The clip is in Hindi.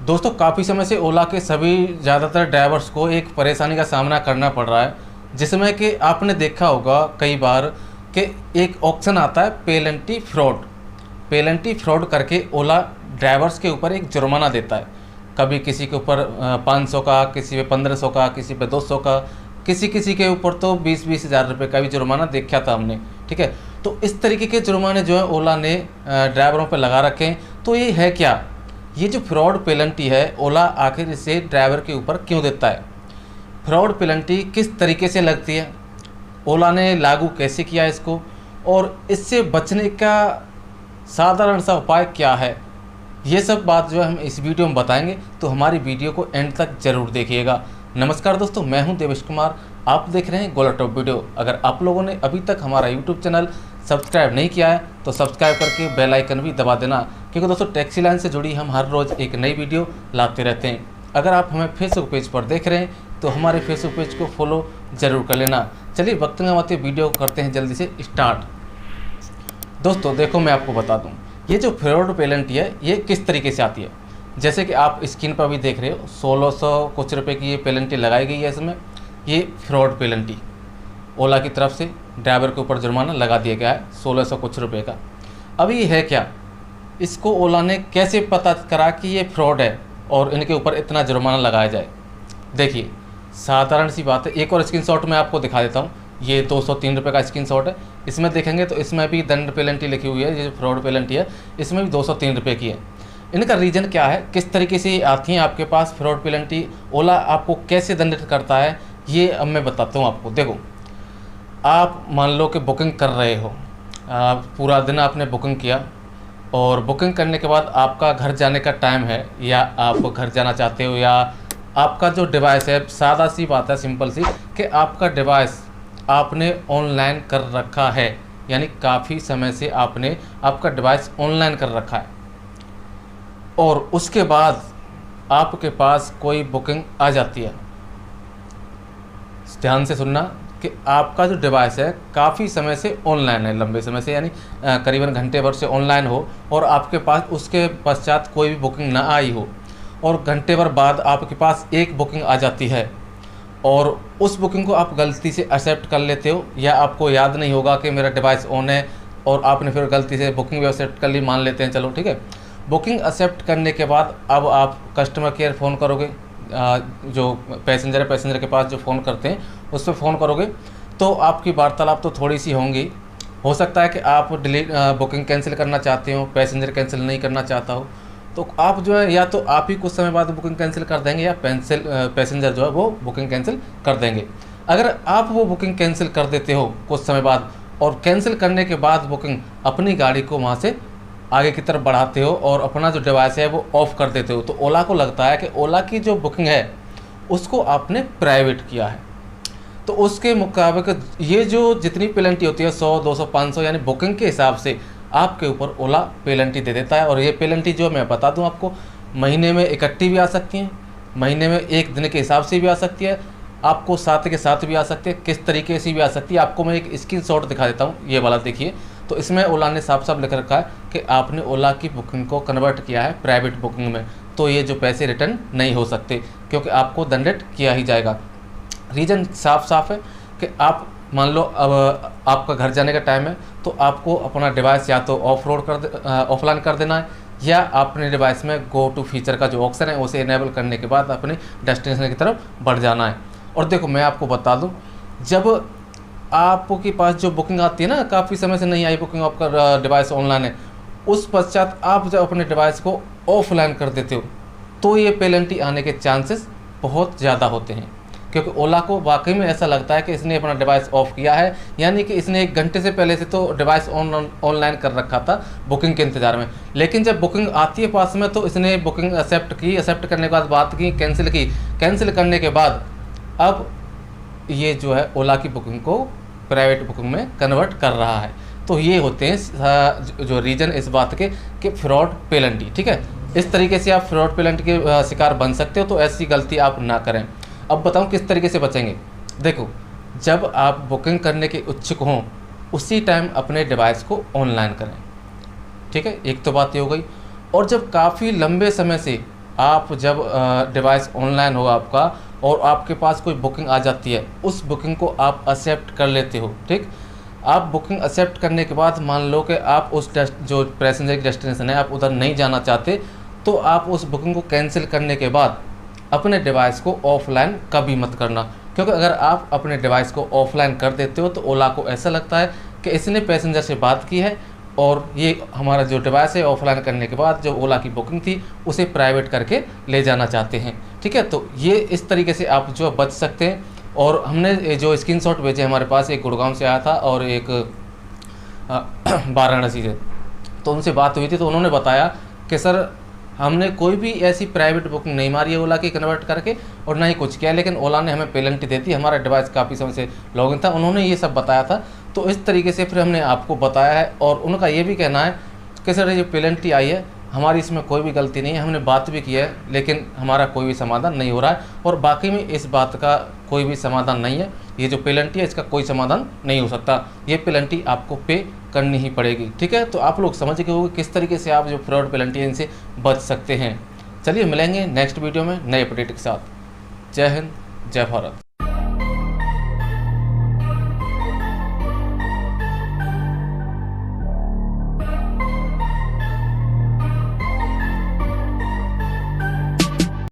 दोस्तों काफ़ी समय से ओला के सभी ज़्यादातर ड्राइवर्स को एक परेशानी का सामना करना पड़ रहा है, जिसमें कि आपने देखा होगा कई बार कि एक ऑप्शन आता है पेनल्टी फ्रॉड। पेनल्टी फ्रॉड करके ओला ड्राइवर्स के ऊपर एक जुर्माना देता है। कभी किसी के ऊपर 500 का, किसी पे 1500 का, किसी पे 200 का, किसी किसी के ऊपर तो 20-20 हज़ार रुपये का भी जुर्माना देखा था हमने। ठीक है, तो इस तरीके के जुर्माने जो है ओला ने ड्राइवरों पर लगा रखे हैं। तो ये है क्या, ये जो फ्रॉड पेनल्टी है ओला आखिर इसे ड्राइवर के ऊपर क्यों देता है? फ्रॉड पेनल्टी किस तरीके से लगती है, ओला ने लागू कैसे किया इसको, और इससे बचने का साधारण सा उपाय क्या है, ये सब बात जो है हम इस वीडियो में बताएंगे। तो हमारी वीडियो को एंड तक ज़रूर देखिएगा। नमस्कार दोस्तों, मैं हूं देवेश कुमार, आप देख रहे हैं गोला टॉप वीडियो। अगर आप लोगों ने अभी तक हमारा यूट्यूब चैनल सब्सक्राइब नहीं किया है तो सब्सक्राइब करके बेल आइकन भी दबा देना, क्योंकि दोस्तों टैक्सी लाइन से जुड़ी हम हर रोज़ एक नई वीडियो लाते रहते हैं। अगर आप हमें फेसबुक पेज पर देख रहे हैं तो हमारे फेसबुक पेज को फॉलो ज़रूर कर लेना। चलिए वक्त न गवाते वीडियो करते हैं जल्दी से स्टार्ट। दोस्तों देखो, मैं आपको बता दूं, ये जो फ्रॉड पेनल्टी है ये किस तरीके से आती है। जैसे कि आप स्क्रीन पर भी देख रहे हो, 1600 कुछ रुपए की ये पेनल्टी लगाई गई है। इसमें ये फ्रॉड पेनल्टी ओला की तरफ से ड्राइवर के ऊपर जुर्माना लगा दिया गया है 1600 कुछ रुपए का। अब ये है क्या, इसको ओला ने कैसे पता करा कि ये फ्रॉड है और इनके ऊपर इतना जुर्माना लगाया जाए? देखिए साधारण सी बात है, एक और स्क्रीनशॉट मैं आपको दिखा देता हूँ। ये 203 रुपये का स्क्रीनशॉट है। इसमें देखेंगे तो इसमें भी दंड पेनल्टी लिखी हुई है। ये जो फ्रॉड पेनल्टी है इसमें भी 203 रुपये की है। इनका रीज़न क्या है, किस तरीके से आती हैं आपके पास फ्रॉड पेनल्टी, ओला आपको कैसे दंडित करता है, ये अब मैं बताता हूँ आपको। देखो, आप मान लो कि बुकिंग कर रहे हो, पूरा दिन आपने बुकिंग किया और बुकिंग करने के बाद आपका घर जाने का टाइम है, या आप घर जाना चाहते हो, या आपका जो डिवाइस है, सादा सी बात है, सिंपल सी, कि आपका डिवाइस आपने ऑनलाइन कर रखा है, यानी काफ़ी समय से आपने आपका डिवाइस ऑनलाइन कर रखा है, और उसके बाद आपके पास कोई बुकिंग आ जाती है। ध्यान से सुनना कि आपका जो डिवाइस है काफ़ी समय से ऑनलाइन है, लंबे समय से, यानी करीबन घंटे भर से ऑनलाइन हो, और आपके पास उसके पश्चात कोई भी बुकिंग ना आई हो, और घंटे भर बाद आपके पास एक बुकिंग आ जाती है, और उस बुकिंग को आप गलती से एक्सेप्ट कर लेते हो, या आपको याद नहीं होगा कि मेरा डिवाइस ऑन है और आपने फिर गलती से बुकिंग भी एक्सेप्ट कर ली, मान लेते हैं, चलो ठीक है। बुकिंग एक्सेप्ट करने के बाद अब आप कस्टमर केयर फ़ोन करोगे, जो पैसेंजर है, पैसेंजर के पास जो फ़ोन करते हैं उस पर फ़ोन करोगे, तो आपकी वार्तालाप तो थोड़ी सी होंगी। हो सकता है कि आप बुकिंग कैंसिल करना चाहते हो, पैसेंजर कैंसिल नहीं करना चाहता हो, तो आप जो है या तो आप ही कुछ समय बाद बुकिंग कैंसिल कर देंगे, या पैसेंजर जो है वो बुकिंग कैंसिल कर देंगे। अगर आप वो बुकिंग कैंसिल कर देते हो कुछ समय बाद, और कैंसिल करने के बाद बुकिंग अपनी गाड़ी को वहाँ से आगे की तरफ बढ़ाते हो और अपना जो डिवाइस है वो ऑफ़ कर देते हो, तो ओला को लगता है कि ओला की जो बुकिंग है उसको आपने प्राइवेट किया है। तो उसके मुताबिक ये जो जितनी पेनल्टी होती है 100, 200, 500, यानी बुकिंग के हिसाब से आपके ऊपर ओला पेनल्टी दे देता है। और ये पेनल्टी जो मैं बता दूं आपको, महीने में इकट्ठी भी आ सकती हैं, महीने में एक दिन के हिसाब से भी आ सकती है, आपको साथ के साथ भी आ सकती है, किस तरीके से भी आ सकती है। आपको मैं एक स्क्रीनशॉट दिखा देता हूँ, ये वाला देखिए। तो इसमें ओला ने साफ साफ लिख रखा है कि आपने ओला की बुकिंग को कन्वर्ट किया है प्राइवेट बुकिंग में, तो ये जो पैसे रिटर्न नहीं हो सकते, क्योंकि आपको दंडित किया ही जाएगा। रीज़न साफ साफ है कि आप मान लो अब आपका घर जाने का टाइम है, तो आपको अपना डिवाइस या तो ऑफलाइन कर देना है, या अपने डिवाइस में गो टू फीचर का जो ऑप्शन है उसे इनेबल करने के बाद अपने डेस्टिनेशन की तरफ बढ़ जाना है। और देखो मैं आपको बता दूं, जब आपके पास जो बुकिंग आती है ना, काफ़ी समय से नहीं आई बुकिंग, आपका डिवाइस ऑनलाइन है, उस पश्चात आप जब अपने डिवाइस को ऑफलाइन कर देते हो, तो ये पेनल्टी आने के चांसेस बहुत ज़्यादा होते हैं, क्योंकि ओला को वाकई में ऐसा लगता है कि इसने अपना डिवाइस ऑफ किया है, यानी कि इसने 1 घंटे से पहले से तो डिवाइस ऑनलाइन कर रखा था बुकिंग के इंतज़ार में, लेकिन जब बुकिंग आती है पास में तो इसने बुकिंग एक्सेप्ट की, एक्सेप्ट करने के बाद बात की, कैंसिल की, कैंसिल करने के बाद अब ये जो है ओला की बुकिंग को प्राइवेट बुकिंग में कन्वर्ट कर रहा है। तो ये होते हैं जो रीज़न इस बात के कि फ्रॉड पेनल्टी। ठीक है, इस तरीके से आप फ्रॉड पेनल्टी के शिकार बन सकते हो, तो ऐसी गलती आप ना करें। अब बताऊं किस तरीके से बचेंगे। देखो, जब आप बुकिंग करने के इच्छुक हों उसी टाइम अपने डिवाइस को ऑनलाइन करें। ठीक है, एक तो बात ये हो गई। और जब काफ़ी लंबे समय से आप जब डिवाइस ऑनलाइन हो आपका और आपके पास कोई बुकिंग आ जाती है, उस बुकिंग को आप एक्सेप्ट कर लेते हो। ठीक, आप बुकिंग एक्सेप्ट करने के बाद मान लो कि आप उस जो पैसेंजर की डेस्टिनेशन है आप उधर नहीं जाना चाहते, तो आप उस बुकिंग को कैंसिल करने के बाद अपने डिवाइस को ऑफलाइन कभी मत करना, क्योंकि अगर आप अपने डिवाइस को ऑफलाइन कर देते हो तो ओला को ऐसा लगता है कि इसने पैसेंजर से बात की है और ये हमारा जो डिवाइस है ऑफलाइन करने के बाद जो ओला की बुकिंग थी उसे प्राइवेट करके ले जाना चाहते हैं। ठीक है, तो ये इस तरीके से आप जो बच सकते हैं। और हमने जो स्क्रीनशॉट भेजे हमारे पास, एक गुड़गांव से आया था और एक वाराणसी से, तो उनसे बात हुई थी तो उन्होंने बताया कि सर हमने कोई भी ऐसी प्राइवेट बुकिंग नहीं मारी है ओला की कन्वर्ट करके और ना ही कुछ किया, लेकिन ओला ने हमें पेनल्टी दे दी, हमारा डिवाइस काफ़ी समय से लॉगिन था, उन्होंने ये सब बताया था। तो इस तरीके से फिर हमने आपको बताया है और उनका ये भी कहना है कि सर ये पेनल्टी आई है, हमारी इसमें कोई भी गलती नहीं है, हमने बात भी की है लेकिन हमारा कोई भी समाधान नहीं हो रहा है। और बाकी में इस बात का कोई भी समाधान नहीं है, ये जो पेनल्टी है इसका कोई समाधान नहीं हो सकता, ये पेनल्टी आपको पे करनी ही पड़ेगी। ठीक है, तो आप लोग समझ गए होंगे किस तरीके से आप जो फ्रॉड पेनल्टी है इनसे बच सकते हैं। चलिए मिलेंगे नेक्स्ट वीडियो में नए अपडेट के साथ। जय हिंद, जय भारत।